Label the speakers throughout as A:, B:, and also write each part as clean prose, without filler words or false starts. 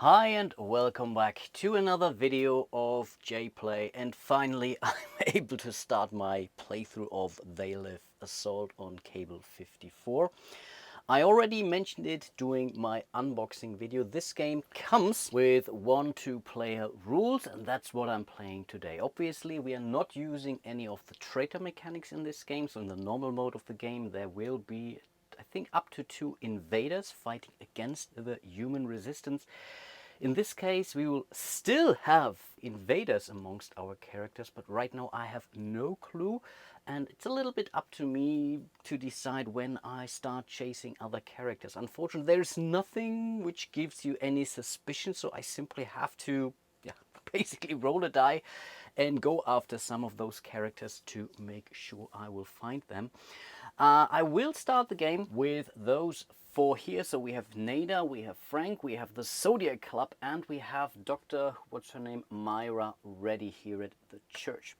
A: Hi and welcome back to another video of JPlay, and finally I'm able to start my playthrough of They Live Assault on Cable 54. I already mentioned it during my unboxing video. This game comes with 1-2 player rules, and that's what I'm playing today. Obviously we are not using any of the traitor mechanics in this game, so in the normal mode of the game there will be, I think, up to 2 invaders fighting against the human resistance. In this case, we will still have invaders amongst our characters, but right now I have no clue, and it's a little bit up to me to decide when I start chasing other characters. Unfortunately, there's nothing which gives you any suspicion, so I simply have to basically roll a die and go after some of those characters to make sure I will find them. I will start the game with those 4 here. So we have Nada, we have Frank, we have the Zodiac Club, and we have Dr. what's her name, Myra, ready here at the church.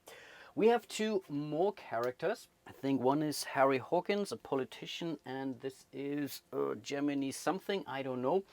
A: We have 2 more characters. I think one is Harry Hawkins, a politician, and this is Gemini something, I don't know.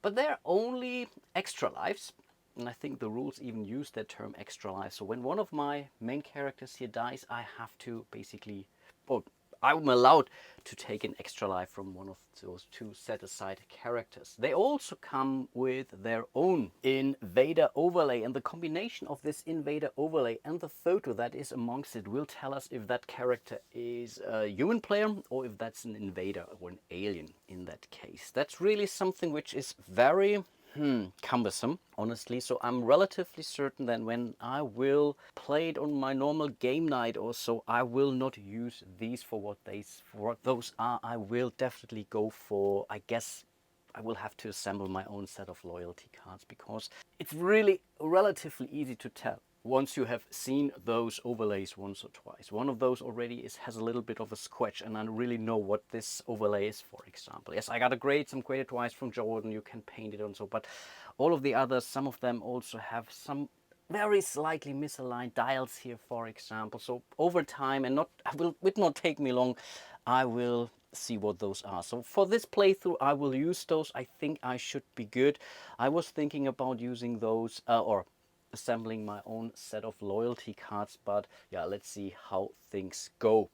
A: But they're only extra lives. And I think the rules even use that term extra life. So when one of my main characters here dies, I have to basically, well, I'm allowed to take an extra life from one of those 2 set-aside characters. They also come with their own invader overlay, and the combination of this invader overlay and the photo that is amongst it will tell us if that character is a human player or if that's an invader or an alien in that case. That's really something which is very cumbersome, honestly. So I'm relatively certain that when I will play it on my normal game night or so, I will not use these for what those are. I will definitely go for, I guess I will have to assemble my own set of loyalty cards, because it's really relatively easy to tell once you have seen those overlays once or twice. One of those already has a little bit of a scratch, and I really know what this overlay is, for example. Yes, I got some graded twice from Jordan, you can paint it on so, but all of the others, some of them also have some very slightly misaligned dials here, for example. So over time, and it not take me long, I will see what those are. So for this playthrough I will use those. I think I should be good. I was thinking about using those or assembling my own set of loyalty cards, but yeah, let's see how things go.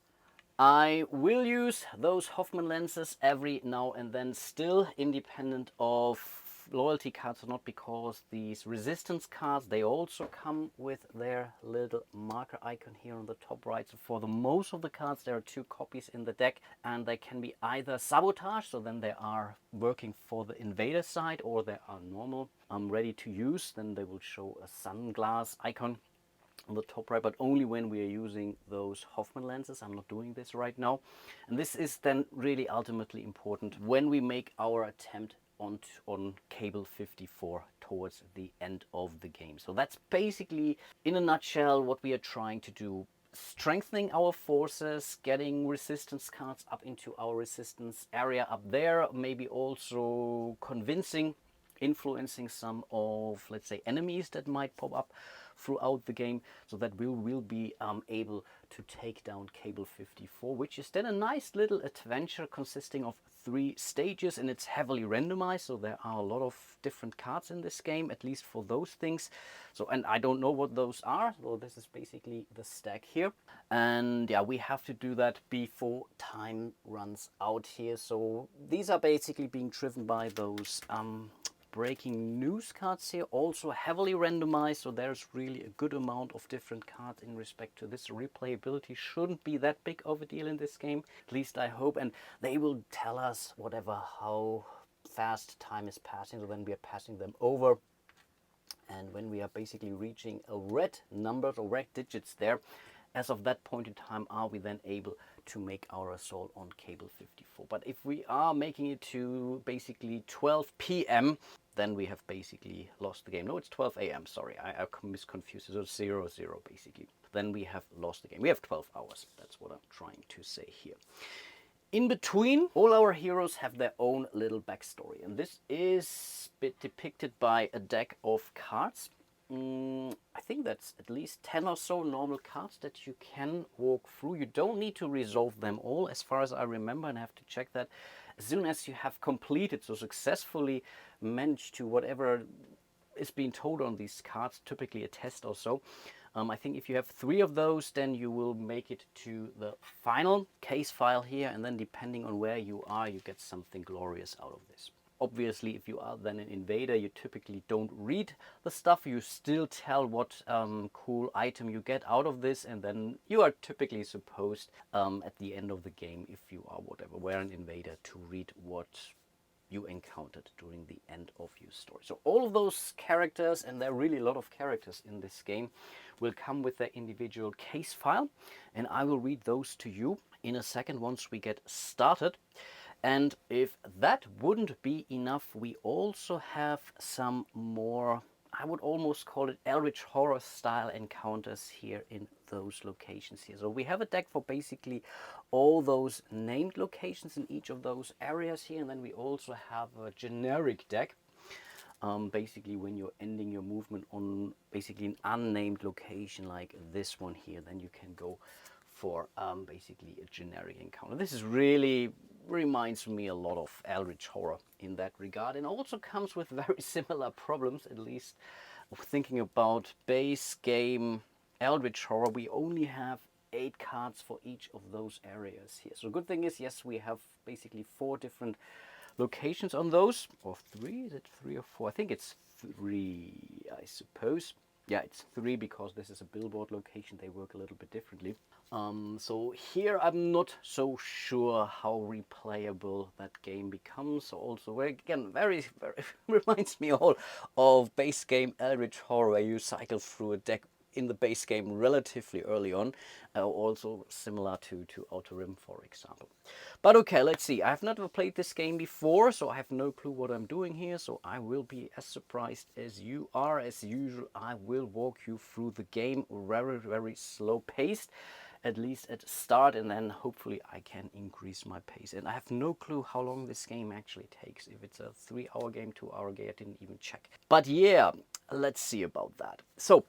A: I will use those Hoffman lenses every now and then, still independent of loyalty cards or not, because these resistance cards, they also come with their little marker icon here on the top right. So for the most of the cards there are 2 copies in the deck, and they can be either sabotage, so then they are working for the invader side, or they are normal, ready to use, then they will show a sunglass icon on the top right, but only when we are using those Hoffman lenses. I'm not doing this right now, and this is then really ultimately important when we make our attempt on Cable 54 towards the end of the game. So that's basically, in a nutshell, what we are trying to do. Strengthening our forces, getting resistance cards up into our resistance area up there, maybe also influencing some of, let's say, enemies that might pop up throughout the game, so that we will be able to take down Cable 54, which is then a nice little adventure consisting of 3 stages, and it's heavily randomized, so there are a lot of different cards in this game, at least for those things. So, and I don't know what those are, so this is basically the stack here, and yeah, we have to do that before time runs out here. So these are basically being driven by those breaking news cards here, also heavily randomized, so there's really a good amount of different cards in respect to this. Replayability shouldn't be that big of a deal in this game, at least I hope, and they will tell us how fast time is passing, so when we are passing them over and when we are basically reaching a red numbers or red digits there, as of that point in time are we then able to make our assault on Cable 54. But if we are making it to basically 12 p.m, then we have basically lost the game. No, it's 12 a.m, sorry, I misconfused it. So 00 basically. Then we have lost the game. We have 12 hours. That's what I'm trying to say here. In between, all our heroes have their own little backstory, and this is depicted by a deck of cards. I think that's at least 10 or so normal cards that you can walk through. You don't need to resolve them all, as far as I remember, and I have to check that. as soon as you have completed, so successfully managed to whatever is being told on these cards, typically a test or so, I think if you have 3 of those, then you will make it to the final case file here, and then depending on where you are, you get something glorious out of this. Obviously, if you are then an invader, you typically don't read the stuff. You still tell what cool item you get out of this, and then you are typically supposed at the end of the game, if you are whatever, were an invader, to read what you encountered during the end of your story. So all of those characters, and there are really a lot of characters in this game, will come with their individual case file, and I will read those to you in a second once we get started. And if that wouldn't be enough, we also have some more, I would almost call it Eldritch Horror style encounters here in those locations here. So we have a deck for basically all those named locations in each of those areas here, and then we also have a generic deck. Basically when you're ending your movement on basically an unnamed location like this one here, then you can go for basically a generic encounter. This is really reminds me a lot of Eldritch Horror in that regard, and also comes with very similar problems, at least thinking about base game Eldritch Horror. We only have 8 cards for each of those areas here. So the good thing is, yes, we have basically 4 different locations on those, or 3, is it 3 or 4? I think it's 3, I suppose. Yeah, it's 3 because this is a billboard location. They work a little bit differently. So here I'm not so sure how replayable that game becomes. Also, again, very reminds me all of base game Eldritch Horror, where you cycle through a deck in the base game relatively early on, also similar to Outer Rim, for example. But okay, let's see. I have never played this game before, so I have no clue what I'm doing here, so I will be as surprised as you are. As usual, I will walk you through the game very slow paced, at least at start, and then hopefully I can increase my pace. And I have no clue how long this game actually takes. If it's a 3-hour game, 2-hour game, I didn't even check. But yeah, let's see about that. So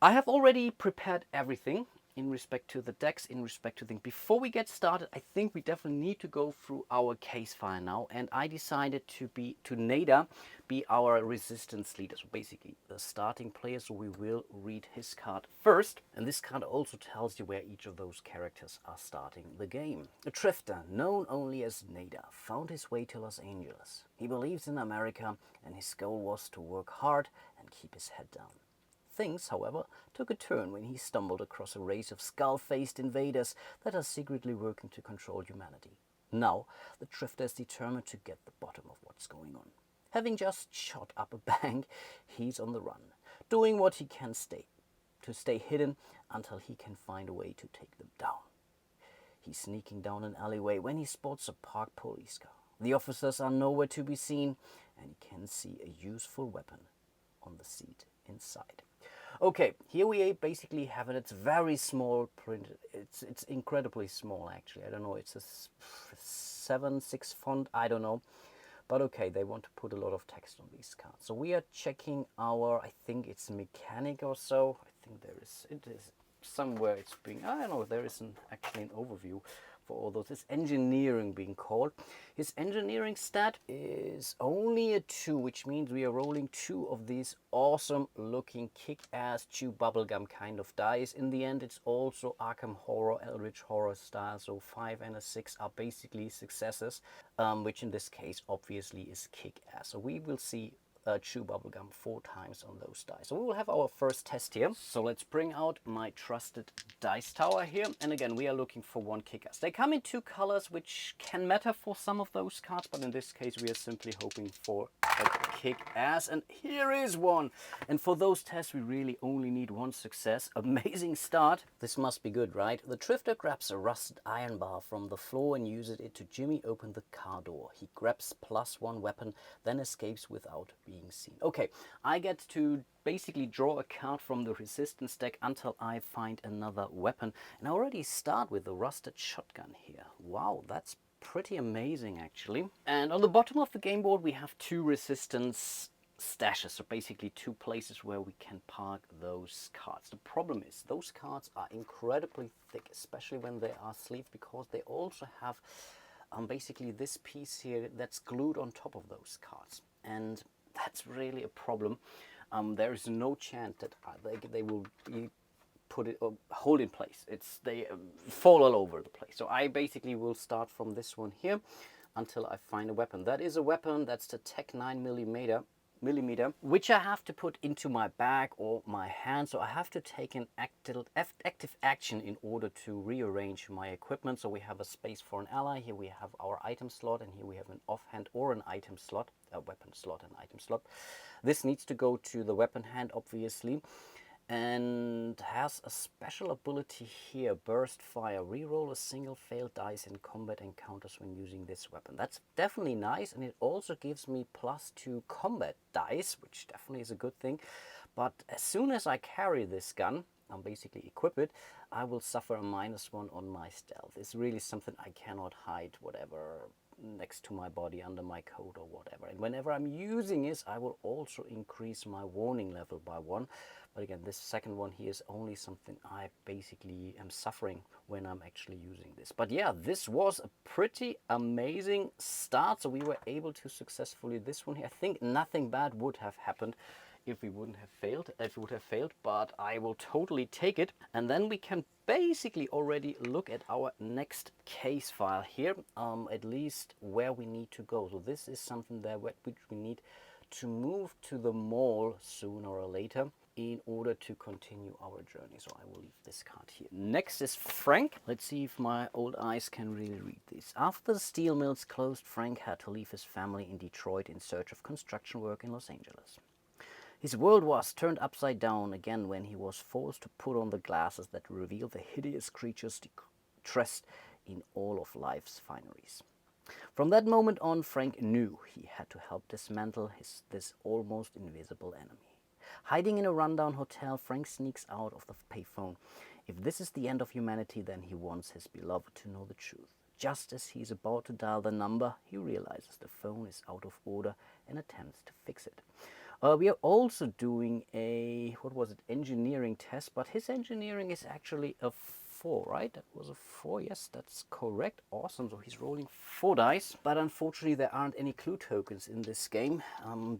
A: I have already prepared everything in respect to the decks, in respect to things. Before we get started, I think we definitely need to go through our case file now, and I decided to Nada be our resistance leader, so basically the starting player, so we will read his card first, and this card also tells you where each of those characters are starting the game. A drifter, known only as Nada, found his way to Los Angeles. He believes in America, and his goal was to work hard and keep his head down. Things, however, took a turn when he stumbled across a race of skull-faced invaders that are secretly working to control humanity. Now, the drifter is determined to get the bottom of what's going on. Having just shot up a bank, he's on the run, doing what he can to stay hidden until he can find a way to take them down. He's sneaking down an alleyway when he spots a parked police car. The officers are nowhere to be seen, and he can see a useful weapon on the seat inside. Okay, here we basically have it. It's very small print. It's incredibly small, actually. I don't know, it's a 7/6 font, I don't know. But okay, they want to put a lot of text on these cards. So we are checking our, I think it's mechanic or so. I think it is somewhere it's being, I don't know, there is actually an overview for all those. It's engineering being called. His engineering stat is only a 2, which means we are rolling 2 of these awesome looking kick-ass chew bubblegum kind of dice. In the end, it's also Arkham Horror, Eldritch Horror style, so 5 and a 6 are basically successes, which in this case obviously is kick-ass. So we will see chew bubblegum 4 times on those dice. So we will have our first test here. So let's bring out my trusted dice tower here. And again, we are looking for 1 kick-ass. They come in 2 colors, which can matter for some of those cards, but in this case, we are simply hoping for a kick-ass. And here is one. And for those tests, we really only need 1 success. Amazing start. This must be good, right? The drifter grabs a rusted iron bar from the floor and uses it to jimmy open the car door. He grabs +1 weapon, then escapes without being seen. Okay, I get to basically draw a card from the resistance deck until I find another weapon, and I already start with the rusted shotgun here. Wow, that's pretty amazing actually. And on the bottom of the game board we have 2 resistance stashes, so basically 2 places where we can park those cards. The problem is those cards are incredibly thick, especially when they are sleeved, because they also have basically this piece here that's glued on top of those cards, and that's really a problem. There is no chance that they will be put it or hold in place. They fall all over the place. So I basically will start from this one here until I find a weapon. That is a weapon. That's the Tech 9 millimeter, which I have to put into my bag or my hand. So I have to take an active action in order to rearrange my equipment. So we have a space for an ally. Here we have our item slot, and here we have an offhand or an item slot, a weapon slot and item slot. This needs to go to the weapon hand, obviously, and has a special ability here, burst fire. Reroll a single failed dice in combat encounters when using this weapon. That's definitely nice, and it also gives me +2 combat dice, which definitely is a good thing. But as soon as I carry this gun, I'm basically equip it, I will suffer a -1 on my stealth. It's really something I cannot hide, whatever, next to my body, under my coat or whatever. And whenever I'm using this, I will also increase my warning level by 1. But again, this second one here is only something I basically am suffering when I'm actually using this. But yeah, this was a pretty amazing start. So we were able to successfully this one here. I think nothing bad would have happened if we would have failed, but I will totally take it. And then we can basically already look at our next case file here, at least where we need to go. So this is something that which we need to move to the mall sooner or later in order to continue our journey. So I will leave this card here. Next is Frank. Let's see if my old eyes can really read this. After the steel mills closed, Frank had to leave his family in Detroit in search of construction work in Los Angeles. His world was turned upside down again when he was forced to put on the glasses that revealed the hideous creatures dressed in all of life's fineries. From that moment on, Frank knew he had to help dismantle this almost invisible enemy. Hiding in a rundown hotel, Frank sneaks out of the payphone. If this is the end of humanity, then he wants his beloved to know the truth. Just as he's about to dial the number, he realizes the phone is out of order and attempts to fix it. We are also doing a, engineering test, but his engineering is actually a 4, right? That was a 4, yes, that's correct. Awesome, so he's rolling 4 dice, but unfortunately there aren't any clue tokens in this game.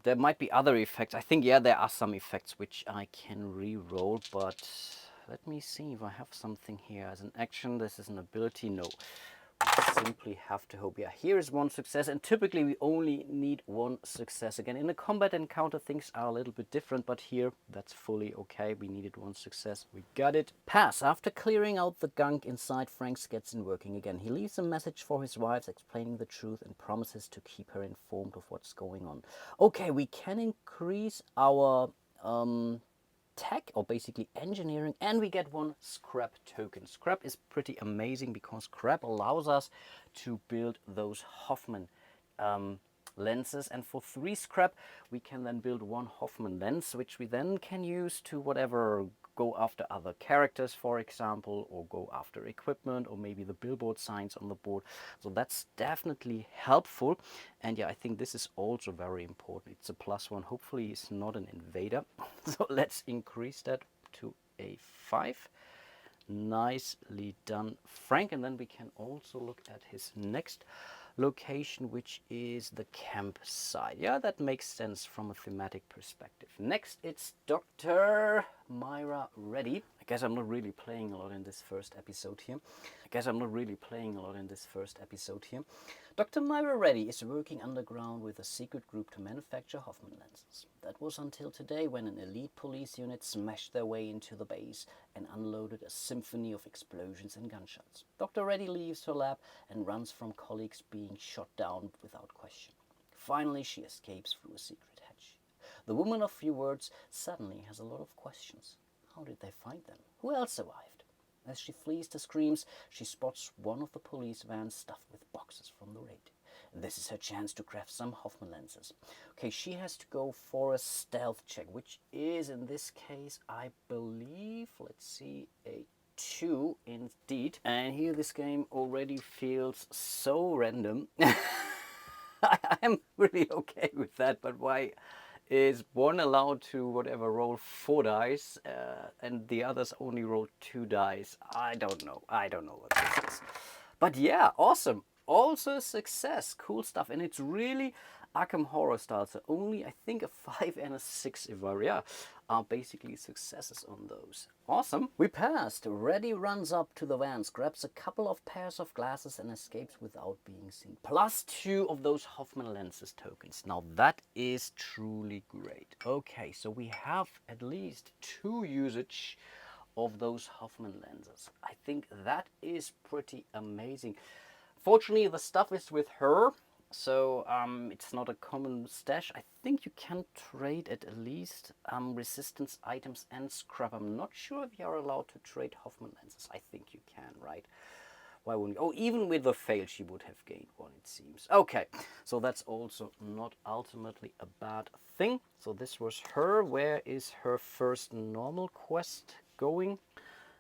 A: There might be other effects. I think, yeah, there are some effects which I can re-roll, but let me see if I have something here. As an action, this is an ability, no. Simply have to hope. Yeah, here is 1 success, and typically we only need 1 success. Again, in a combat encounter things are a little bit different, but here that's fully okay. We needed 1 success, we got it. Pass. After clearing out the gunk inside, Frank gets in working again. He leaves a message for his wife explaining the truth and promises to keep her informed of what's going on. Okay, we can increase our tech, or basically engineering, and we get 1 scrap token. Scrap is pretty amazing because scrap allows us to build those Hoffman lenses, and for 3 scrap we can then build 1 Hoffman lens, which we then can use to whatever, go after other characters, for example, or go after equipment, or maybe the billboard signs on the board. So that's definitely helpful. And yeah, I think this is also very important. It's a +1. Hopefully he's not an invader. So let's increase that to a 5. Nicely done, Frank. And then we can also look at his next location, which is the campsite. Yeah, that makes sense from a thematic perspective. Next, it's Dr. Myra Reddy. I guess I'm not really playing a lot in this first episode here. Dr. Myra Reddy is working underground with a secret group to manufacture Hoffman lenses. That was until today, when an elite police unit smashed their way into the base and unloaded a symphony of explosions and gunshots. Dr. Reddy leaves her lab and runs from colleagues being shot down without question. Finally, she escapes through a secret hatch. The woman of few words suddenly has a lot of questions. How did they find them? Who else survived? As she flees the screams, she spots one of the police vans stuffed with boxes from the raid. This is her chance to craft some Hoffman lenses. Okay, she has to go for a stealth check, which is, in this case, I believe, let's see, a 2 indeed. And here this game already feels so random. I'm really okay with that, but why is one allowed to whatever roll 4 dice and the others only roll 2 dice? I don't know what this is. But yeah, awesome. Also a success. Cool stuff. And it's really Arkham Horror style. So only, I think, a 5 and a 6, if I, yeah, are basically successes on those. Awesome. We passed. Reddy runs up to the vans, grabs a couple of pairs of glasses and escapes without being seen. +2 of those Hoffman lenses tokens. Now that is truly great. Okay, so we have at least 2 usage of those Hoffman lenses. I think that is pretty amazing. Fortunately, the stuff is with her, so it's not a common stash. I think you can trade at least resistance items and scrap. I'm not sure if you're allowed to trade Hoffman lenses. I think you can, right? Why wouldn't you? Oh, even with the fail, she would have gained 1, it seems. Okay, so that's also not ultimately a bad thing. So this was her. Where is her first normal quest going?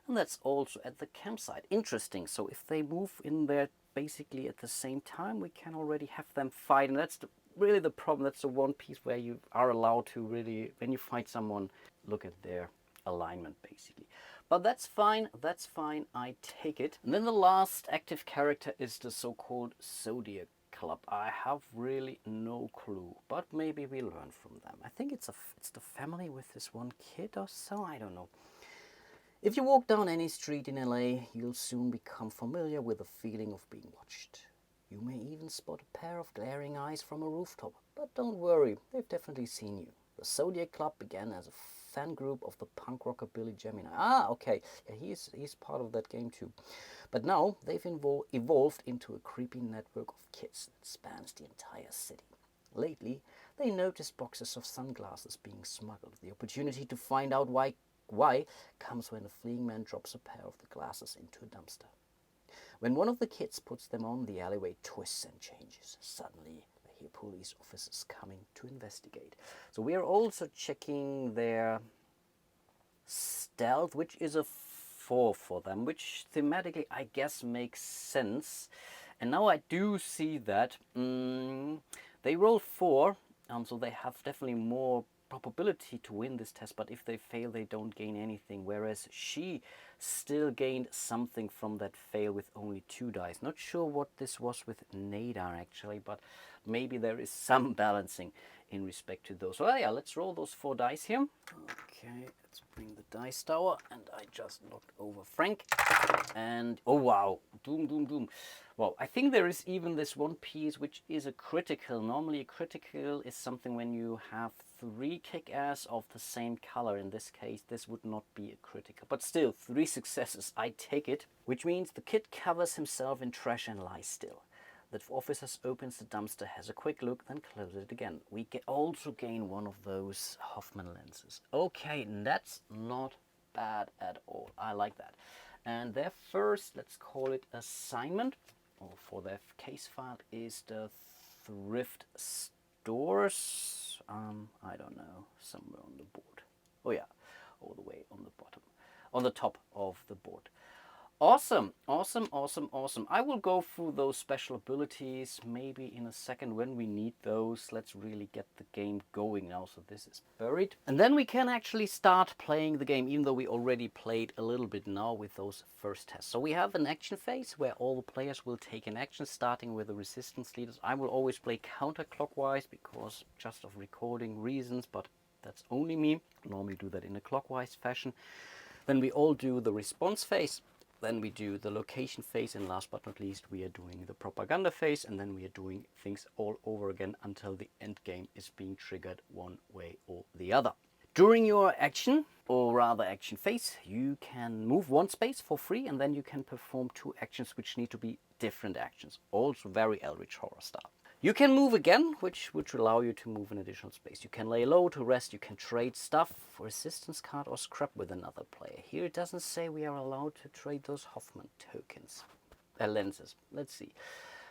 A: And that's also at the campsite. Interesting. So if they move in there basically at the same time, we can already have them fight. And that's really the problem. That's the one piece where you are allowed to really, when you fight someone, look at their alignment basically. But that's fine. That's fine. I take it. And then the last active character is the so-called Zodiac Club. I have really no clue, but maybe we learn from them. I think it's the family with this one kid or so. I don't know. If you walk down any street in LA, you'll soon become familiar with the feeling of being watched. You may even spot a pair of glaring eyes from a rooftop, but don't worry, they've definitely seen you. The Zodiac Club began as a fan group of the punk rocker Billy Gemini. Ah, okay, yeah, he's part of that game too. But now they've evolved into a creepy network of kids that spans the entire city. Lately, they noticed boxes of sunglasses being smuggled. The opportunity to find out why comes when a fleeing man drops a pair of the glasses into a dumpster. When one of the kids puts them on, the alleyway twists and changes. Suddenly, they hear police officers coming to investigate. So we are also checking their stealth, which is a 4 for them, which thematically I guess makes sense. And now I do see that they roll 4, so they have definitely more probability to win this test, but if they fail they don't gain anything, whereas she still gained something from that fail with only 2 dice. Not sure what this was with Nadar actually, but maybe there is some balancing in respect to those. So yeah, let's roll those 4 dice here. Okay, let's bring the dice tower, and I just knocked over Frank, and oh wow, doom doom doom. Well, I think there is even this one piece which is a critical. Normally a critical is something when you have 3 kick-ass of the same color. In this case, this would not be a critical. But still, 3 successes, I take it. Which means the kid covers himself in trash and lies still. The officer opens the dumpster, has a quick look, then closes it again. We also gain one of those Hoffman lenses. Okay, that's not bad at all. I like that. And their first, let's call it assignment, for their case file, is the thrift stores. I don't know, somewhere on the board. Oh yeah, all the way on the bottom, on the top of the board. Awesome, awesome, awesome, awesome. I will go through those special abilities maybe in a second when we need those. Let's really get the game going now. So this is buried. And then we can actually start playing the game, even though we already played a little bit now with those first tests. So we have an action phase where all the players will take an action, starting with the resistance leaders. I will always play counterclockwise because just of recording reasons, but that's only me. I normally do that in a clockwise fashion. Then we all do the response phase. Then we do the location phase, and last but not least, we are doing the propaganda phase, and then we are doing things all over again until the end game is being triggered one way or the other. During your action, or rather action phase, you can move 1 space for free, and then you can perform 2 actions which need to be different actions. Also very Eldritch Horror style. You can move again, which would allow you to move an additional space. You can lay low to rest, you can trade stuff, resistance card, or scrap with another player. Here it doesn't say we are allowed to trade those Hoffman tokens, lenses. Let's see.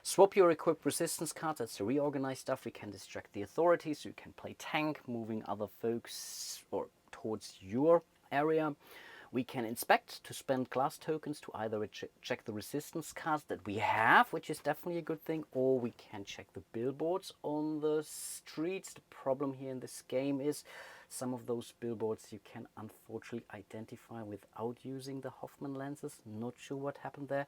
A: Swap your equipped resistance cards, that's the reorganized stuff. We can distract the authorities, you can play tank, moving other folks or towards your area. We can inspect to spend class tokens to either check the resistance cards that we have, which is definitely a good thing, or we can check the billboards on the streets. The problem here in this game is Some of those billboards you can unfortunately identify without using the Hoffman lenses. Not sure what happened there.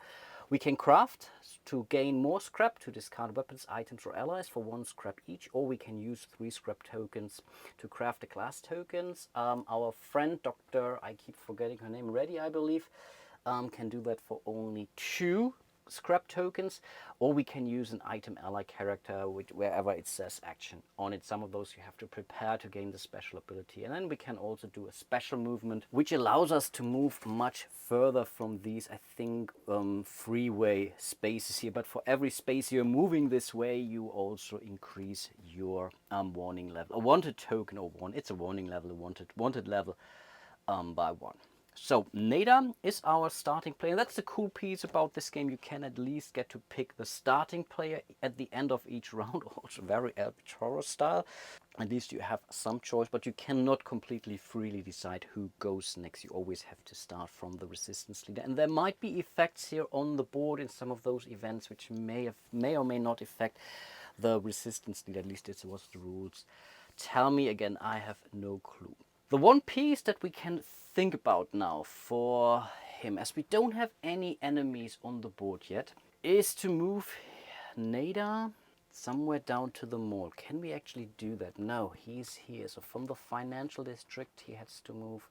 A: We can craft to gain more scrap to discard weapons, items or allies for 1 scrap each, or we can use 3 scrap tokens to craft the class tokens. Our friend Dr. I keep forgetting her name, Reddy I believe, can do that for only 2 scrap tokens, or we can use an item ally character wherever it says action on it. Some of those you have to prepare to gain the special ability, and then we can also do a special movement which allows us to move much further from these, I think, freeway spaces here. But for every space you're moving this way, you also increase your warning level. A wanted token, or one, it's a warning level, a wanted level by 1. So Nada is our starting player. That's the cool piece about this game. You can at least get to pick the starting player at the end of each round, also very Albatross style. At least you have some choice, but you cannot completely freely decide who goes next. You always have to start from the resistance leader. And there might be effects here on the board in some of those events which may or may not affect the resistance leader. At least this was the rules. Tell me again, I have no clue. The one piece that we can think about now for him, as we don't have any enemies on the board yet, is to move Nada somewhere down to the mall. Can we actually do that? No, he's here. So from the financial district, he has to move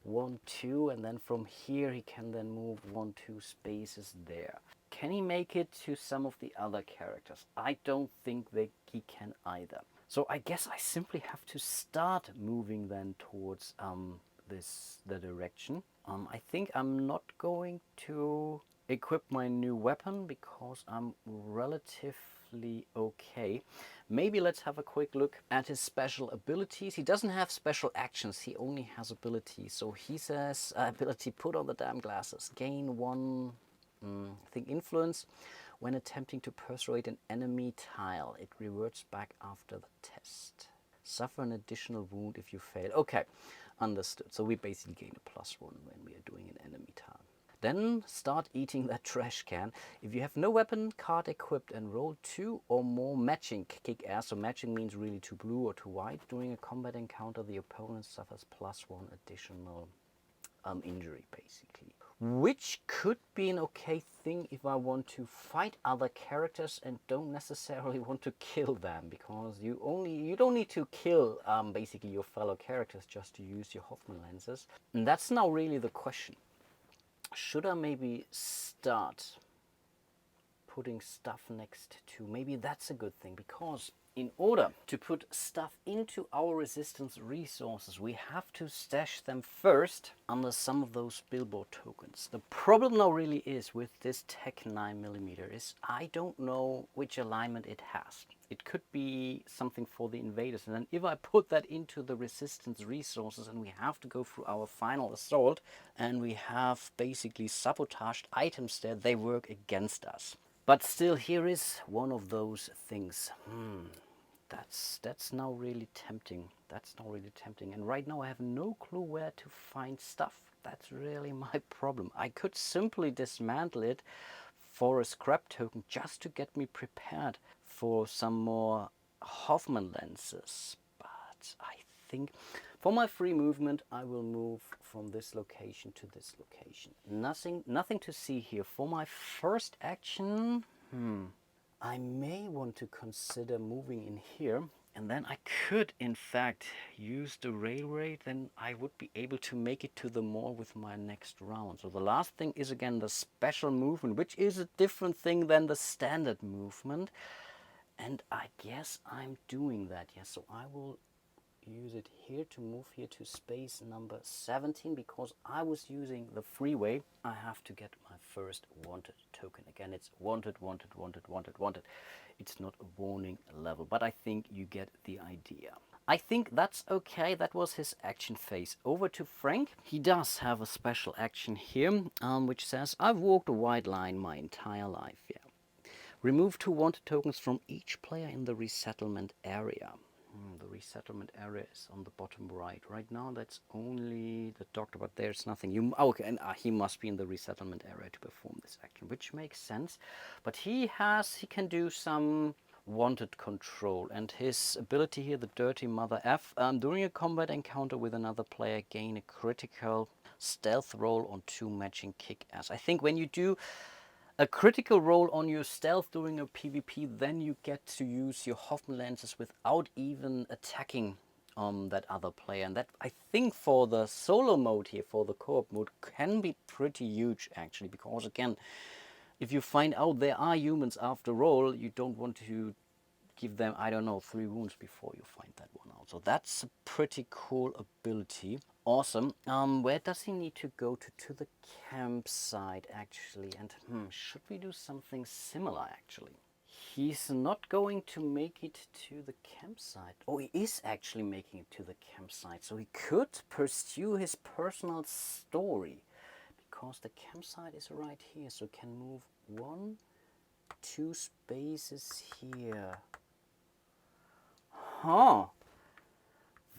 A: 1, 2, and then from here he can then move 1, 2 spaces there. Can he make it to some of the other characters? I don't think he can either. So I guess I simply have to start moving then towards the direction. I think I'm not going to equip my new weapon because I'm relatively okay. Maybe let's have a quick look at his special abilities. He doesn't have special actions, he only has abilities. So he says ability, put on the damn glasses, gain 1 I think influence when attempting to persuade an enemy tile. It reverts back after the test. Suffer an additional wound if you fail. Okay, understood. So we basically gain a +1 when we are doing an enemy tile. Then start eating that trash can. If you have no weapon card equipped and roll 2 or more matching, kick ass. So matching means really 2 blue or 2 white. During a combat encounter, the opponent suffers +1 additional injury, basically. Which could be an okay thing if I want to fight other characters and don't necessarily want to kill them, because you don't need to kill basically your fellow characters just to use your Hoffman lenses. And that's now really the question. Should I maybe start putting stuff next to, maybe that's a good thing, because in order to put stuff into our resistance resources, we have to stash them first under some of those billboard tokens. The problem now really is with this Tech 9mm is I don't know which alignment it has. It could be something for the invaders, and then if I put that into the resistance resources and we have to go through our final assault and we have basically sabotaged items there, they work against us. But still, here is one of those things. That's now really tempting. That's now really tempting. And right now I have no clue where to find stuff. That's really my problem. I could simply dismantle it for a scrap token just to get me prepared for some more Hoffman lenses. But I think for my free movement, I will move from this location to this location. Nothing to see here. For my first action, I may want to consider moving in here, and then I could in fact use the railway. Then I would be able to make it to the mall with my next round. So the last thing is again the special movement, which is a different thing than the standard movement. And I guess I'm doing that, yes. So I will use it here to move here to space number 17, because I was using the freeway. I have to get my first wanted token. Again, it's wanted, wanted, wanted, wanted, wanted. It's not a warning level, but I think you get the idea. I think that's okay. That was his action phase. Over to Frank. He does have a special action here, which says, I've walked a wide line my entire life. Yeah. Remove 2 wanted tokens from each player in the resettlement area. The resettlement area is on the bottom right. Right now that's only the doctor, but there's nothing. Okay, and he must be in the resettlement area to perform this action, which makes sense. But he can do some wanted control. And his ability here, the Dirty Mother F, during a combat encounter with another player, gain a critical stealth roll on 2 matching kick-ass. I think when you do a critical roll on your stealth during a PvP, then you get to use your Hoffman Lances without even attacking that other player. And that, I think, for the solo mode here, for the co-op mode, can be pretty huge actually, because again, if you find out there are humans after all, you don't want to give them, I don't know, 3 wounds before you find that one out. So that's a pretty cool ability. Awesome. Where does he need to go to the campsite actually? And should we do something similar actually? He's not going to make it to the campsite. Oh, he is actually making it to the campsite. So he could pursue his personal story, because the campsite is right here. So can move 1, 2 spaces here. Huh.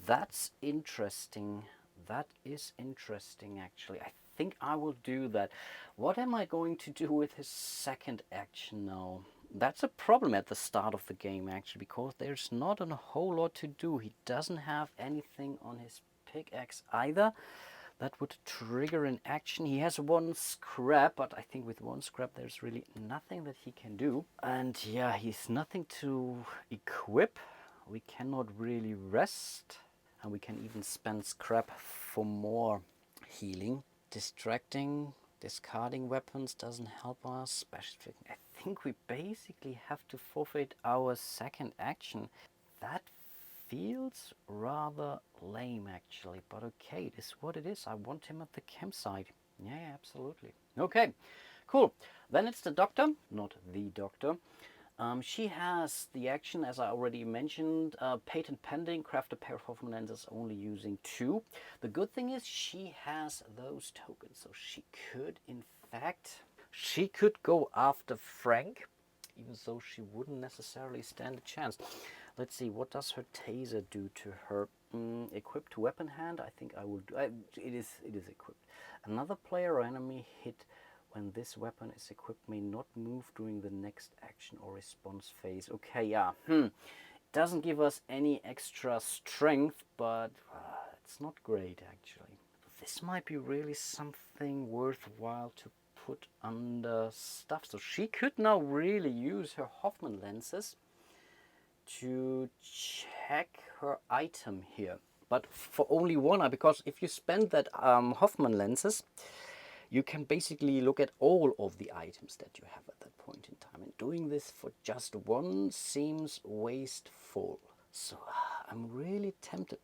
A: That's interesting. That is interesting actually. I think I will do that. What am I going to do with his second action now? That's a problem at the start of the game actually, because there's not a whole lot to do. He doesn't have anything on his pickaxe either that would trigger an action. He has 1 scrap, but I think with 1 scrap there's really nothing that he can do. And yeah, he's nothing to equip. We cannot really rest, and we can even spend scrap for more healing. Distracting, discarding weapons doesn't help us. I think we basically have to forfeit our second action. That feels rather lame actually, but okay, it is what it is. I want him at the campsite. Yeah, absolutely. Okay, cool. Then it's the doctor, not the doctor. She has the action, as I already mentioned, patent pending, craft a pair of Hoffman Lenses only using 2. The good thing is she has those tokens, so she could, in fact, she could go after Frank, even though she wouldn't necessarily stand a chance. Let's see, what does her taser do to her? Equipped to weapon hand, I think I will do. It is equipped. Another player or enemy hit when this weapon is equipped may not move during the next action or response phase. Okay, yeah. Doesn't give us any extra strength, but it's not great actually. This might be really something worthwhile to put under stuff. So she could now really use her Hoffman Lenses to check her item here. But for only 1, because if you spend that Hoffman Lenses, you can basically look at all of the items that you have at that point in time. And doing this for just 1 seems wasteful. So I'm really tempted.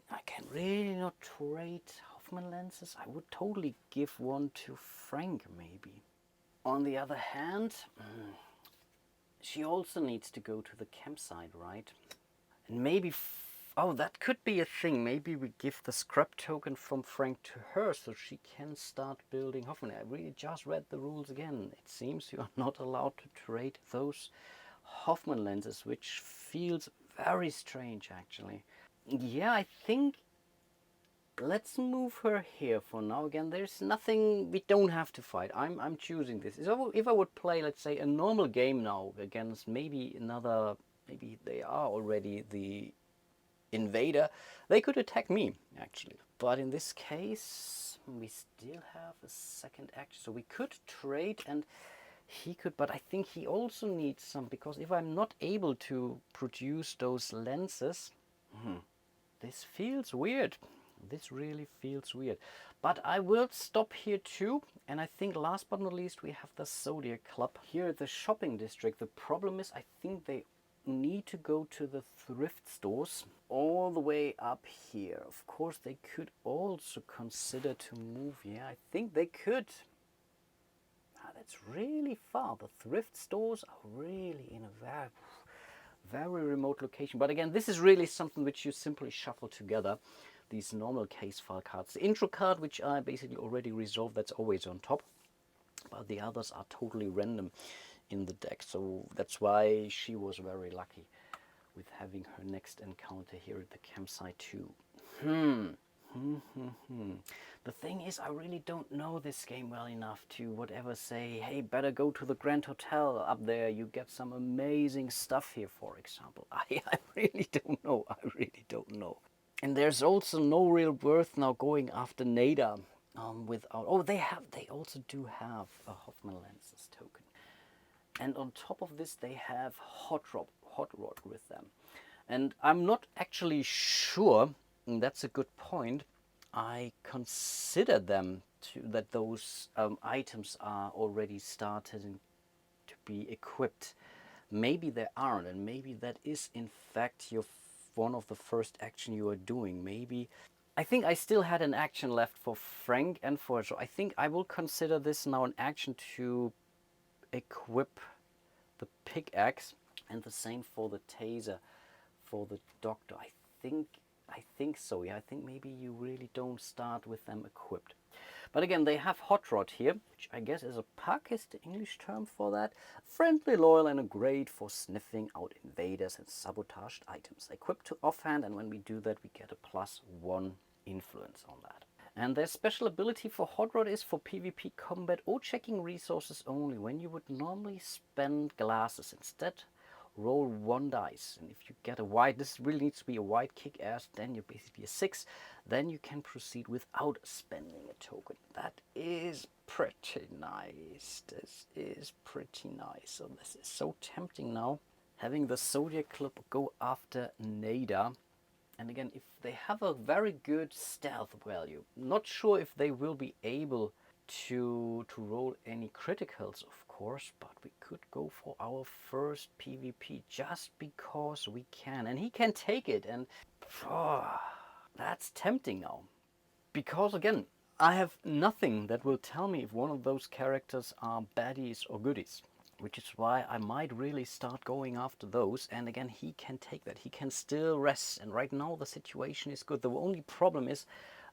A: I can really not trade Hoffman Lenses. I would totally give 1 to Frank maybe. On the other hand, she also needs to go to the campsite, right? And maybe, oh, that could be a thing. Maybe we give the scrap token from Frank to her so she can start building Hoffman. I really just read the rules again. It seems you are not allowed to trade those Hoffman Lenses, which feels very strange actually. Yeah, I think let's move her here for now. Again, there's nothing, we don't have to fight. I'm choosing this. If I would play, let's say, a normal game now against maybe another, maybe they are already the invader, they could attack me actually. But in this case, we still have a second action, so we could trade and he could, but I think he also needs some, because if I'm not able to produce those lenses, this feels weird. This really feels weird. But I will stop here too. And I think last but not least, we have the Zodiac Club. Here at the shopping district, the problem is I think they need to go to the thrift stores all the way up here. Of course, they could also consider to move. Yeah, I think they could. That's really far. The thrift stores are really in a very remote location. But again, this is really something which you simply shuffle together. These normal case file cards. The intro card, which I basically already resolved, that's always on top. But the others are totally random in the deck. So that's why she was very lucky with having her next encounter here at the campsite too. The thing is, I really don't know this game well enough to whatever say, hey, better go to the Grand Hotel up there. You get some amazing stuff here, for example. I really don't know. I really don't know. And there's also no real worth now going after Nada without. Oh, they also do have a Hoffman Lenses token. And on top of this, they have Hot Rod with them. And I'm not actually sure, and that's a good point. I consider them that those items are already started to be equipped. Maybe they aren't, and maybe that is in fact one of the first action you are doing. Maybe I think I still had an action left for Frank and for Joe. I think I will consider this now an action to equip the pickaxe, and the same for the taser for the doctor. I think so. Yeah, I think maybe you really don't start with them equipped. But again, they have Hot Rod here, which I guess is a puck, is the English term for that. Friendly, loyal, and a great for sniffing out invaders and sabotaged items. Equipped to offhand, and when we do that, we get a +1 influence on that. And their special ability for Hot Rod is for PvP combat or checking resources only. When you would normally spend glasses instead, roll 1 dice, and if you get a white, this really needs to be a white kick-ass, then you're basically a 6, then you can proceed without spending a token. That is pretty nice. This is pretty nice. So this is so tempting now, having the Zodiac Club go after Nada. And again, if they have a very good stealth value, not sure if they will be able to roll any criticals, of course, but we could go for our first PvP just because we can. And he can take it, and that's tempting now. Because again, I have nothing that will tell me if one of those characters are baddies or goodies. Which is why I might really start going after those. And again, he can take that. He can still rest. And right now the situation is good. The only problem is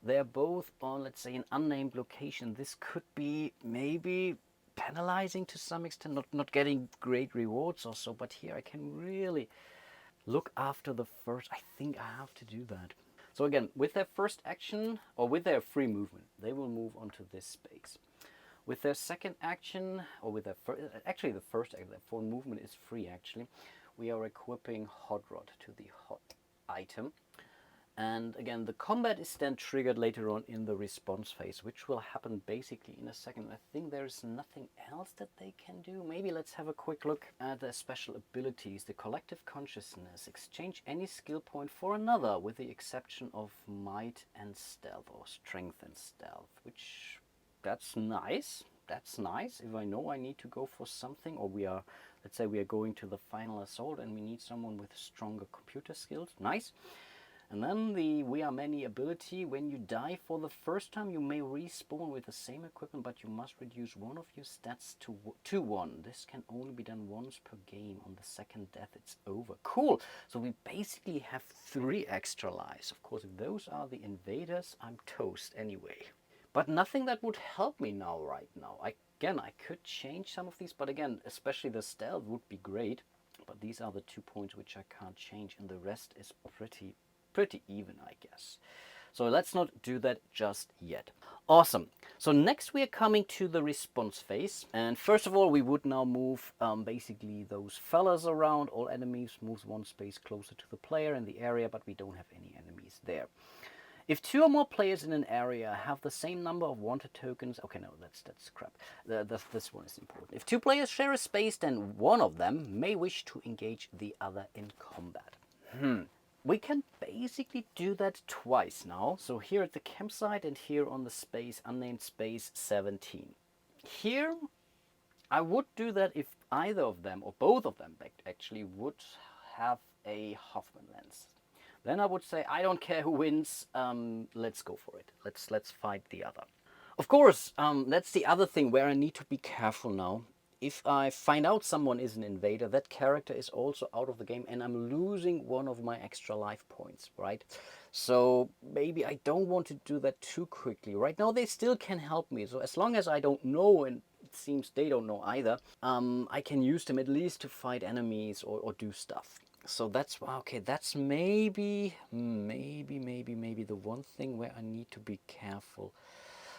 A: they're both on, let's say, an unnamed location. This could be maybe penalizing to some extent, not getting great rewards or so. But here I can really look after the first. I think I have to do that. So again, with their first action, or with their free movement, they will move onto this space. With their second action, or with their actually the first action, their full movement is free actually, we are equipping Hot Rod to the hot item. And again, the combat is then triggered later on in the response phase, which will happen basically in a second. I think there is nothing else that they can do. Maybe let's have a quick look at their special abilities. The collective consciousness. Exchange any skill point for another, with the exception of might and stealth, or strength and stealth, which... that's nice. That's nice. If I know I need to go for something, or we are, let's say we are going to the final assault and we need someone with stronger computer skills. Nice. And then the We Are Many ability. When you die for the first time, you may respawn with the same equipment, but you must reduce one of your stats to 1. This can only be done once per game. On the second death, it's over. Cool. So we basically have 3 extra lives. Of course, if those are the invaders, I'm toast anyway. But nothing that would help me now, right now. Again, I could change some of these, but again, especially the stealth would be great. But these are the 2 points which I can't change, and the rest is pretty even, I guess. So let's not do that just yet. Awesome. So next we are coming to the response phase. And first of all, we would now move basically those fellas around. All enemies moves 1 space closer to the player in the area, but we don't have any enemies there. If 2 or more players in an area have the same number of wanted tokens... okay, no, that's crap. This one is important. If 2 players share a space, then one of them may wish to engage the other in combat. We can basically do that twice now. So here at the campsite and here on the space, unnamed space 17. Here, I would do that if either of them, or both of them actually, would have a Hoffman lens. Then I would say, I don't care who wins, let's go for it. Let's fight the other. Of course, that's the other thing where I need to be careful now. If I find out someone is an invader, that character is also out of the game and I'm losing one of my extra life points, right? So maybe I don't want to do that too quickly. Right now they still can help me. So as long as I don't know, and it seems they don't know either, I can use them at least to fight enemies or do stuff. So that's okay. That's maybe the one thing where I need to be careful.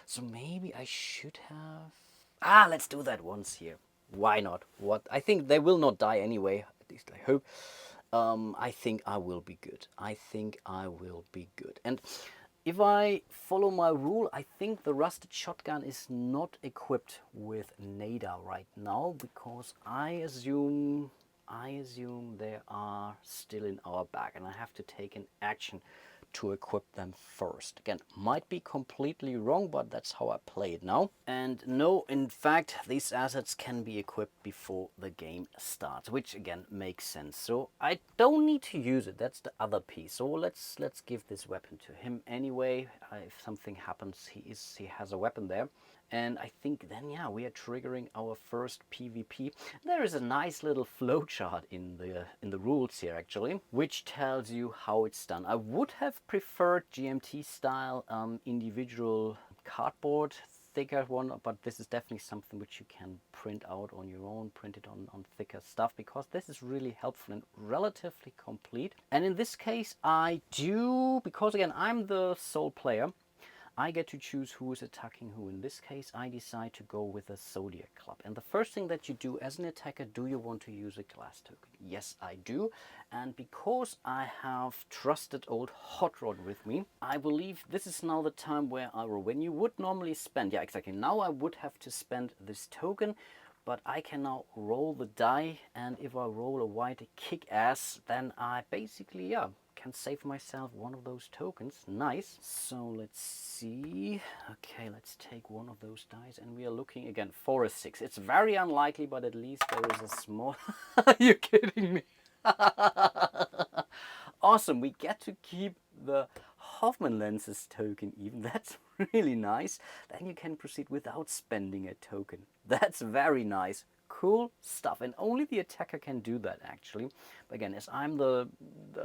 A: So maybe I should have. Let's do that once here. Why not? What I think they will not die anyway. At least I hope. I think I will be good. I think I will be good. And if I follow my rule, I think the rusted shotgun is not equipped with NADA right now because I assume they are still in our bag and I have to take an action to equip them first. Again, might be completely wrong, but that's how I play it now. And no, in fact, these assets can be equipped before the game starts, which again makes sense. So I don't need to use it. That's the other piece. So let's give this weapon to him anyway. If something happens, he has a weapon there. And I think then, yeah, we are triggering our first PvP. There is a nice little flowchart in the rules here, actually, which tells you how it's done. I would have preferred GMT style individual cardboard, thicker one, but this is definitely something which you can print out on your own, print it on thicker stuff, because this is really helpful and relatively complete. And in this case, I do, because again, I'm the sole player, I get to choose who is attacking who. In this case, I decide to go with a Zodiac Club. And the first thing that you do as an attacker, do you want to use a glass token? Yes, I do. And because I have trusted old Hot Rod with me, I believe this is now the time where I roll. When you would normally spend, yeah, exactly, now I would have to spend this token, but I can now roll the die, and if I roll a white kick-ass, then I basically, yeah, can save myself one of those tokens. Nice. So let's see. Okay, let's take one of those dice, and we are looking again for a 6. It's very unlikely, but at least there is a small... Are you kidding me? Awesome, we get to keep the Hoffman lenses token even. That's really nice. Then you can proceed without spending a token. That's very nice. Cool stuff, and only the attacker can do that actually. But again, as I'm the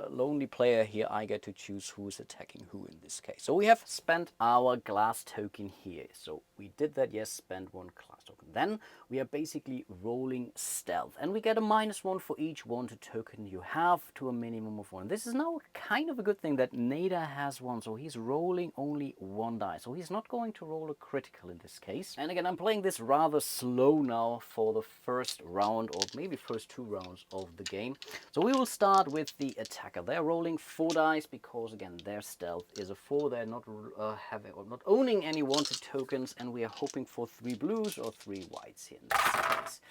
A: lonely player here, I get to choose who's attacking who in this case. So we have spent our glass token here. So we did that, yes, spend one glass token. Then we are basically rolling stealth, and we get a -1 for each wanted token you have to a minimum of 1. This is now kind of a good thing that Nada has 1, so he's rolling only 1 die. So he's not going to roll a critical in this case. And again, I'm playing this rather slow now for the first round, or maybe first 2 rounds of the game. So we will start with the attacker. They're rolling 4 dice because again their stealth is a 4. They're not not owning any wanted tokens, and we are hoping for 3 blues or 3 whites here in this case.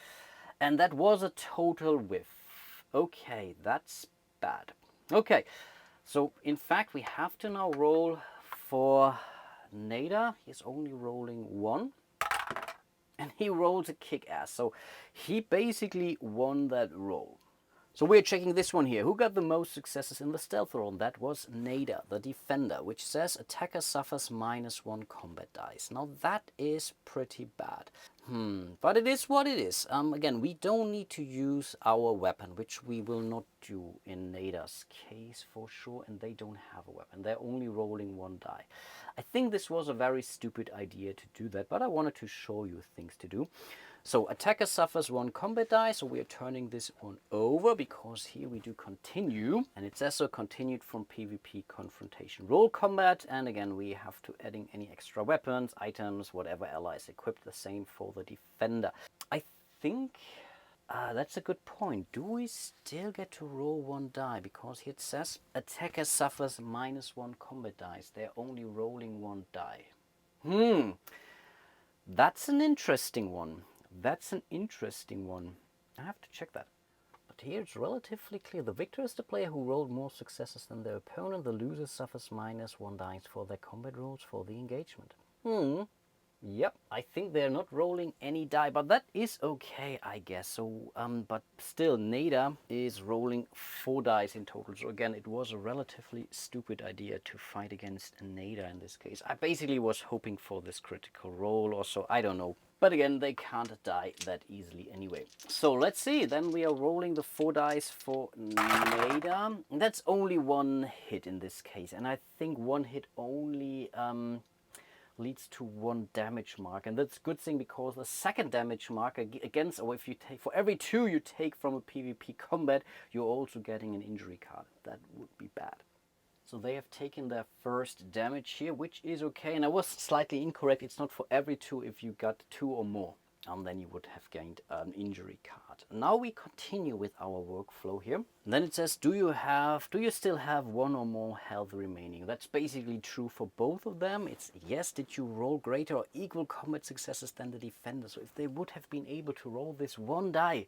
A: And that was a total whiff. Okay, that's bad. Okay, so in fact we have to now roll for Nada. He's only rolling 1. And he rolls a kick-ass. So he basically won that roll. So we're checking this one here. Who got the most successes in the stealth roll? That was Nada, the defender, which says attacker suffers -1 combat dice. Now that is pretty bad. But it is what it is. Again, we don't need to use our weapon, which we will not do in Nada's case for sure, and they don't have a weapon. They're only rolling 1 die. I think this was a very stupid idea to do that, but I wanted to show you things to do. So attacker suffers 1 combat die, so we are turning this one over because here we do continue, and it says so continued from PvP confrontation. Roll combat, and again we have to adding any extra weapons, items, whatever allies equipped. The same for the defender. I think that's a good point. Do we still get to roll 1 die? Because here it says attacker suffers -1 combat dice. They're only rolling 1 die. That's an interesting one. That's an interesting one. I have to check that. But here it's relatively clear. The victor is the player who rolled more successes than their opponent. The loser suffers -1 dice for their combat rolls for the engagement. Yep, I think they're not rolling any die, but that is okay, I guess. So, but still, Nada is rolling 4 dice in total. So again, it was a relatively stupid idea to fight against Nada in this case. I basically was hoping for this critical roll or so, I don't know. But again, they can't die that easily anyway. So let's see, then we are rolling the 4 dice for Nada. That's only 1 hit in this case, and I think 1 hit only leads to 1 damage mark, and that's a good thing because the second damage mark against, or if you take, for every 2 you take from a PvP combat, you're also getting an injury card. That would be bad. So they have taken their first damage here, which is okay, and I was slightly incorrect. It's not for every 2. If you got 2 or more, then you would have gained an injury card. Now we continue with our workflow here. And then it says, do you still have 1 or more health remaining? That's basically true for both of them. It's yes, did you roll greater or equal combat successes than the defender? So if they would have been able to roll this 1 die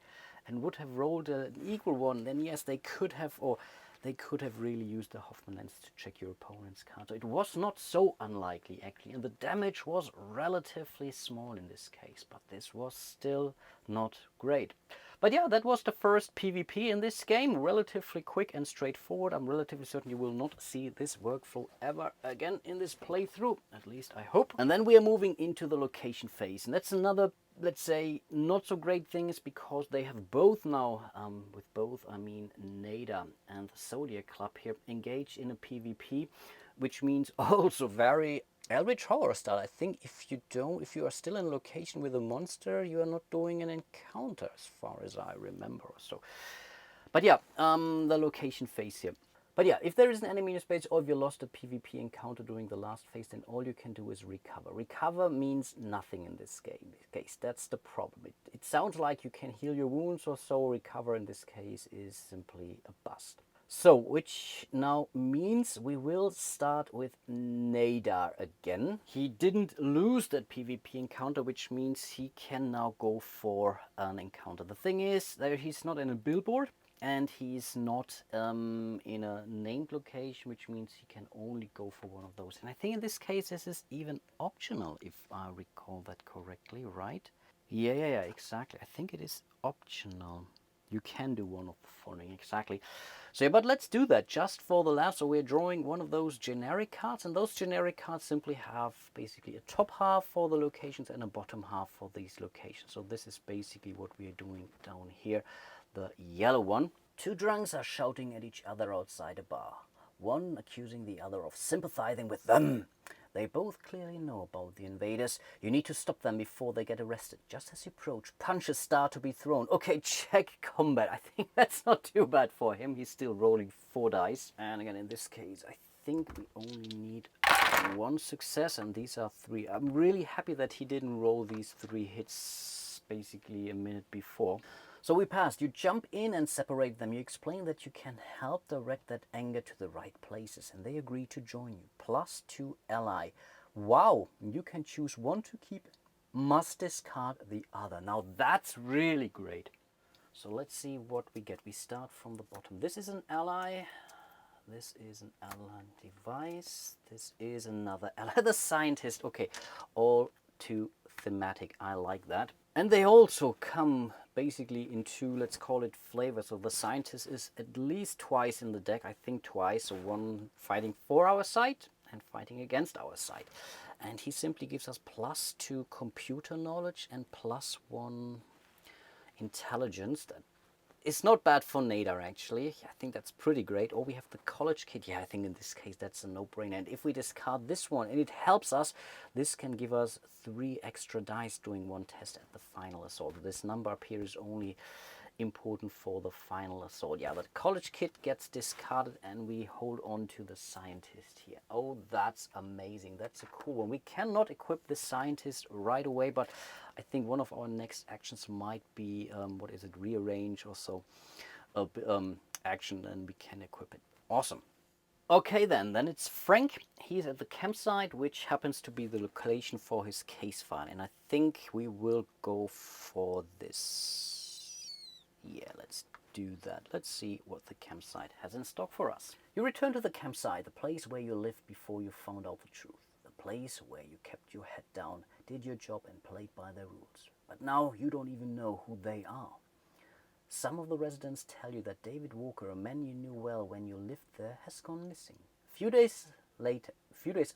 A: and would have rolled an equal one, then yes, they could have, or they could have really used the Hoffman lens to check your opponent's card. So it was not so unlikely, actually, and the damage was relatively small in this case, but this was still not great. But yeah, that was the first PvP in this game. Relatively quick and straightforward. I'm relatively certain you will not see this workflow ever again in this playthrough, at least I hope. And then we are moving into the location phase, and that's another, let's say, not so great thing, is because they have both now, with both I mean NADA and the Zodiac Club here, engaged in a PvP, which means also very Eldritch Horror style. I think if you are still in a location with a monster, you are not doing an encounter, as far as I remember or so. But yeah, the location phase here. But yeah, if there is an enemy in your space, or if you lost a PvP encounter during the last phase, then all you can do is recover. Recover means nothing in this case. That's the problem. It sounds like you can heal your wounds or so. Recover in this case is simply a bust. So, which now means we will start with Nadar again. He didn't lose that PvP encounter, which means he can now go for an encounter. The thing is that he's not in a billboard, and he's not in a named location, which means he can only go for one of those. And I think in this case this is even optional, if I recall that correctly, right? Yeah, exactly. I think it is optional. You can do one of the following, exactly. So yeah, but let's do that just for the laugh. So we're drawing one of those generic cards, and those generic cards simply have basically a top half for the locations and a bottom half for these locations. So this is basically what we are doing down here. The yellow one. 2 drunks are shouting at each other outside a bar, one accusing the other of sympathizing with them. They both clearly know about the invaders. You need to stop them before they get arrested. Just as you approach, punches start to be thrown. Okay, check combat. I think that's not too bad for him. He's still rolling 4 dice. And again, in this case, I think we only need 1 success, and these are 3. I'm really happy that he didn't roll these 3 hits basically a minute before. So we passed. You jump in and separate them. You explain that you can help direct that anger to the right places, and they agree to join you. +2 ally. Wow, you can choose one to keep, must discard the other. Now that's really great. So let's see what we get. We start from the bottom. This is an ally. This is an ally device. This is another ally. The scientist. Okay, all too thematic. I like that. And they also come basically in 2, let's call it flavors. So the scientist is at least twice in the deck, I think twice. So one fighting for our side and fighting against our side. And he simply gives us +2 computer knowledge and +1 intelligence. That is not bad for Nadar, actually. I think that's pretty great. Or we have the college kit. Yeah, I think in this case that's a no-brainer. And if we discard this one and it helps us, this can give us 3 extra dice doing 1 test at the final assault. This number up here is only important for the final assault. Yeah, the college kit gets discarded and we hold on to the scientist here. Oh, that's amazing. That's a cool one. We cannot equip the scientist right away, but I think one of our next actions might be, what is it, rearrange or so, action, and we can equip it. Awesome. Okay, then it's Frank. He's at the campsite, which happens to be the location for his case file, and I think we will go for this. Yeah, let's do that. Let's see what the campsite has in stock for us. You return to the campsite, the place where you lived before you found out the truth. The place where you kept your head down, did your job and played by their rules. But now you don't even know who they are. Some of the residents tell you that David Walker, a man you knew well when you lived there, has gone missing. A few days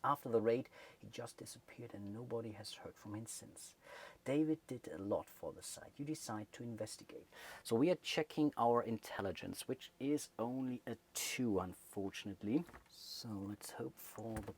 A: after the raid, he just disappeared and nobody has heard from him since. David did a lot for the site. You decide to investigate. So we are checking our intelligence, which is only a 2, unfortunately. So let's hope for the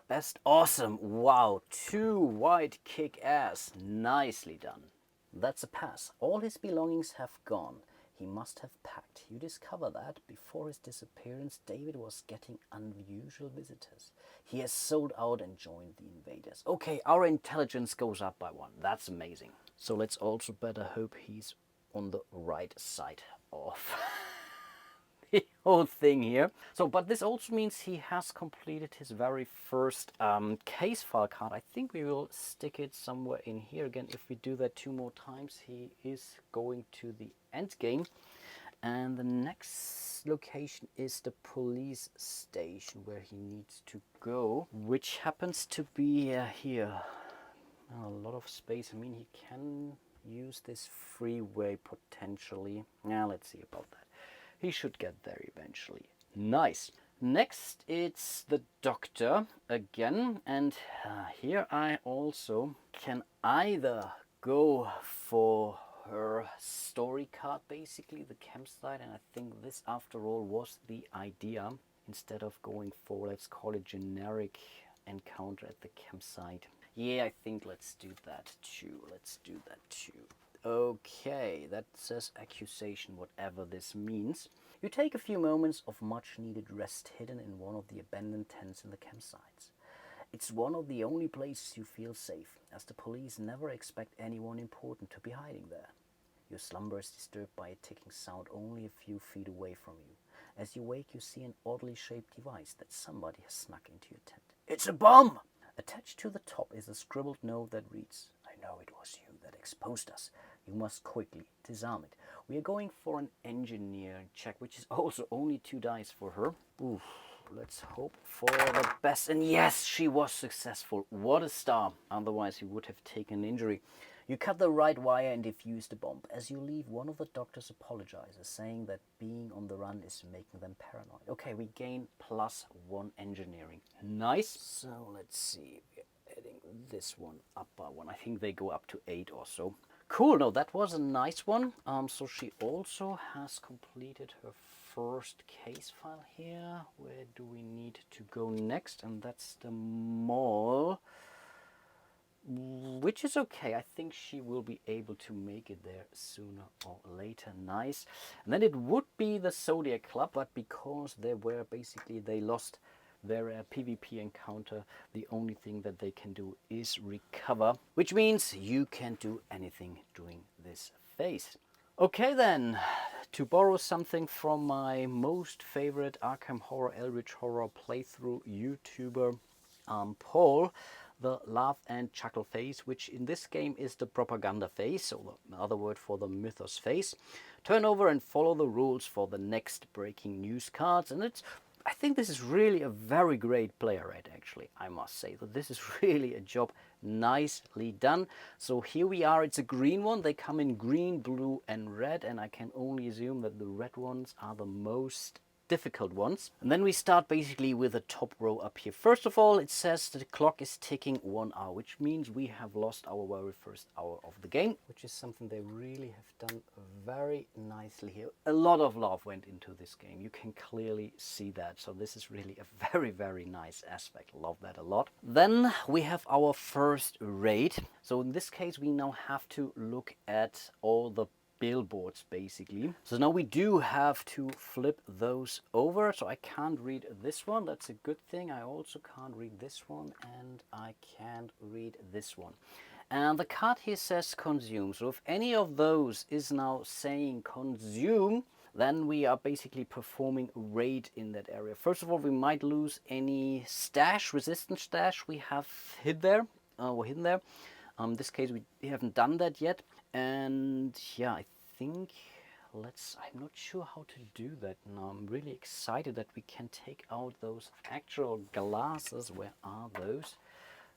A: best. Awesome. Wow. 2 white kick-ass. Nicely done. That's a pass. All his belongings have gone. He must have packed. You discover that before his disappearance, David was getting unusual visitors. He has sold out and joined the invaders. Okay, our intelligence goes up by 1. That's amazing. So let's also better hope he's on the right side of the whole thing here. So, but this also means he has completed his very first case file card. I think we will stick it somewhere in here again. If we do that 2 more times, he is going to the end game. And the next location is the police station where he needs to go, which happens to be here. A lot of space. I mean, he can use this freeway potentially. Now, let's see about that. He should get there eventually. Nice. Next, it's the doctor again. And here I also can either go for her story card, basically, the campsite. And I think this, after all, was the idea. Instead of going for, let's call it generic encounter at the campsite. Yeah, I think let's do that too. Let's do that too. Okay, that says accusation, whatever this means. You take a few moments of much needed rest hidden in one of the abandoned tents in the campsites. It's one of the only places you feel safe, as the police never expect anyone important to be hiding there. Your slumber is disturbed by a ticking sound only a few feet away from you. As you wake, you see an oddly shaped device that somebody has snuck into your tent. It's a bomb! Attached to the top is a scribbled note that reads, I know it was you that exposed us. You must quickly disarm it. We are going for an engineering check, which is also only 2 dice for her. Oof, let's hope for the best. And yes, she was successful. What a star. Otherwise, he would have taken injury. You cut the right wire and defuse the bomb. As you leave, one of the doctors apologizes, saying that being on the run is making them paranoid. Okay, we gain +1 engineering. Nice. So let's see. We're adding this one up by 1. I think they go up to 8 or so. Cool. No, that was a nice one. So she also has completed her first case file here. Where do we need to go next? And that's the mall. Which is okay. I think she will be able to make it there sooner or later. Nice. And then it would be the Zodiac Club, but because they lost their PvP encounter, the only thing that they can do is recover, which means you can't do anything during this phase. Okay then, to borrow something from my most favorite Arkham Horror, Eldritch Horror playthrough YouTuber, Paul, the laugh and chuckle phase, which in this game is the propaganda phase, or the other word for the mythos phase. Turn over and follow the rules for the next breaking news cards, and I think this is really a very great player rate, actually, I must say. That this is really a job nicely done. So here we are, it's a green one. They come in green, blue and red, and I can only assume that the red ones are the most difficult ones. And then we start basically with the top row up here. First of all, it says the clock is ticking 1 hour, which means we have lost our very first hour of the game, which is something they really have done very nicely here. A lot of love went into this game. You can clearly see that. So this is really a very, very nice aspect. Love that a lot. Then we have our first raid. So in this case, we now have to look at all the billboards basically. So now we do have to flip those over. So I can't read this one. That's a good thing. I also can't read this one, and I can't read this one. And the card here says consume. So if any of those is now saying consume, then we are basically performing a raid in that area. First of all, we might lose any stash, resistance stash we have hidden there. In this case, we haven't done that yet. And yeah, I think I'm not sure how to do that now. I'm really excited that we can take out those actual glasses. Where are those?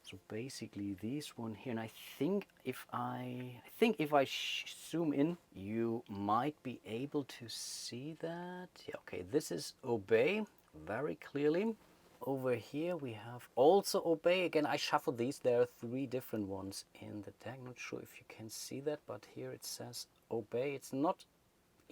A: So basically these one here, and I think if I zoom in, you might be able to see that. Yeah, okay, this is obey very clearly. Over here we have also obey. Again, I shuffled these. There are 3 different ones in the deck. Not sure if you can see that, but here it says obey. It's not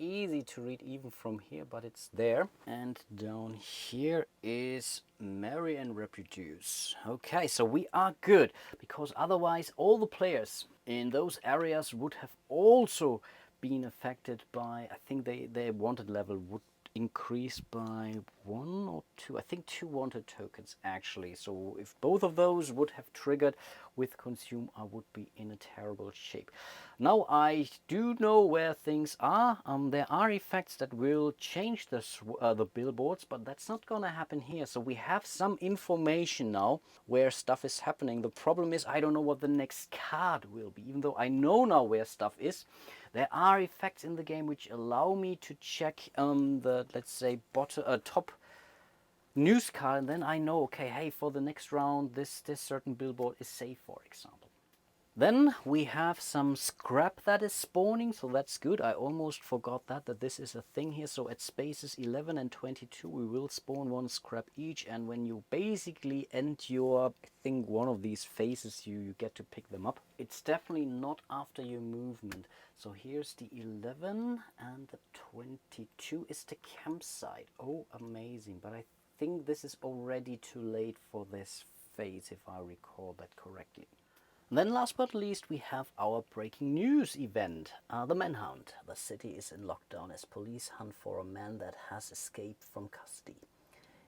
A: easy to read even from here, but it's there. And down here is marry and reproduce. Okay, so we are good, because otherwise all the players in those areas would have also been affected by, I think their wanted level would increase by 1 or 2, I think 2 wanted tokens actually. So if both of those would have triggered with consume, I would be in a terrible shape. Now I do know where things are. There are effects that will change the billboards, but that's not gonna happen here. So we have some information now where stuff is happening. The problem is I don't know what the next card will be, even though I know now where stuff is. There are effects in the game which allow me to check the, let's say, top news card, and then I know, okay, hey, for the next round, this certain billboard is safe, for example. Then we have some scrap that is spawning, so that's good. I almost forgot that this is a thing here. So at spaces 11 and 22, we will spawn 1 scrap each, and when you basically end your, I think, one of these phases, you get to pick them up. It's definitely not after your movement. So here's the 11, and the 22 is the campsite. Oh, amazing. But I think this is already too late for this phase, if I recall that correctly. Then last but not least, we have our breaking news event, the manhunt. The city is in lockdown as police hunt for a man that has escaped from custody.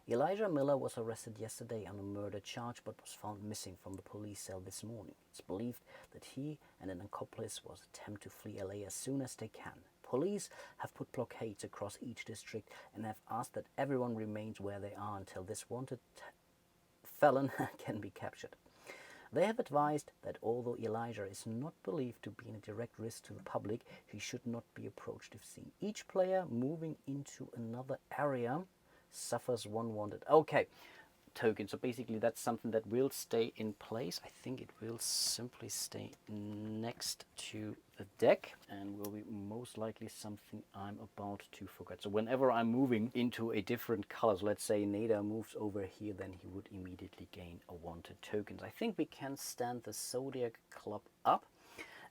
A: Elijah Miller was arrested yesterday on a murder charge but was found missing from the police cell this morning. It's believed that he and an accomplice was attempt to flee LA as soon as they can. Police have put blockades across each district and have asked that everyone remains where they are until this wanted felon can be captured. They have advised that although Elijah is not believed to be in a direct risk to the public, he should not be approached if seen. Each player moving into another area suffers 1 wanted. Okay, token. So basically that's something that will stay in place. I think it will simply stay next to the deck and will be most likely something I'm about to forget. So whenever I'm moving into a different color, so let's say Nader moves over here, then he would immediately gain a wanted token. I think we can stand the Zodiac Club up.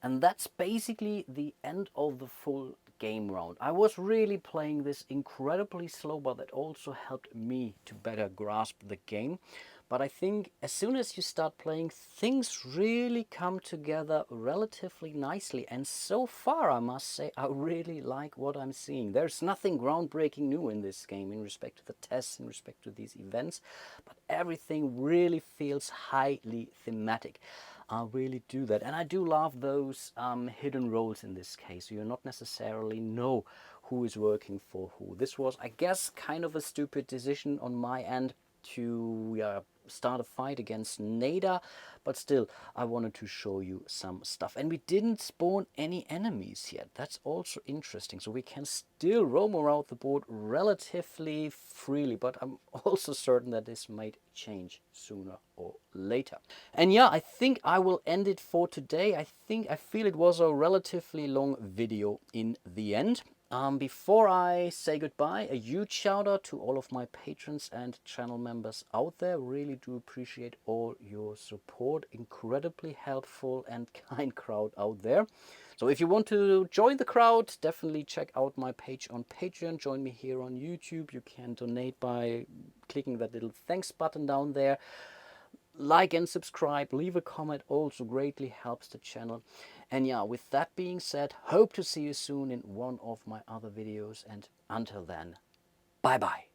A: And that's basically the end of the full game round. I was really playing this incredibly slow, but that also helped me to better grasp the game. But I think as soon as you start playing, things really come together relatively nicely. And so far, I must say, I really like what I'm seeing. There's nothing groundbreaking new in this game in respect to the tests, in respect to these events, but everything really feels highly thematic. I really do that, and I do love those hidden roles in this case. You not necessarily know who is working for who. This was, I guess, kind of a stupid decision on my end to start a fight against Nader, but still I wanted to show you some stuff. And we didn't spawn any enemies yet. That's also interesting, so we can still roam around the board relatively freely, but I'm also certain that this might change sooner or later. And yeah, I think I will end it for today. I feel it was a relatively long video in the end. Before I say goodbye, a huge shout out to all of my patrons and channel members out there. Really do appreciate all your support. Incredibly helpful and kind crowd out there. So if you want to join the crowd, definitely check out my page on Patreon. Join me here on YouTube. You can donate by clicking that little thanks button down there. Like and subscribe, leave a comment, also greatly helps the channel. And yeah, with that being said, hope to see you soon in one of my other videos, and until then, bye bye.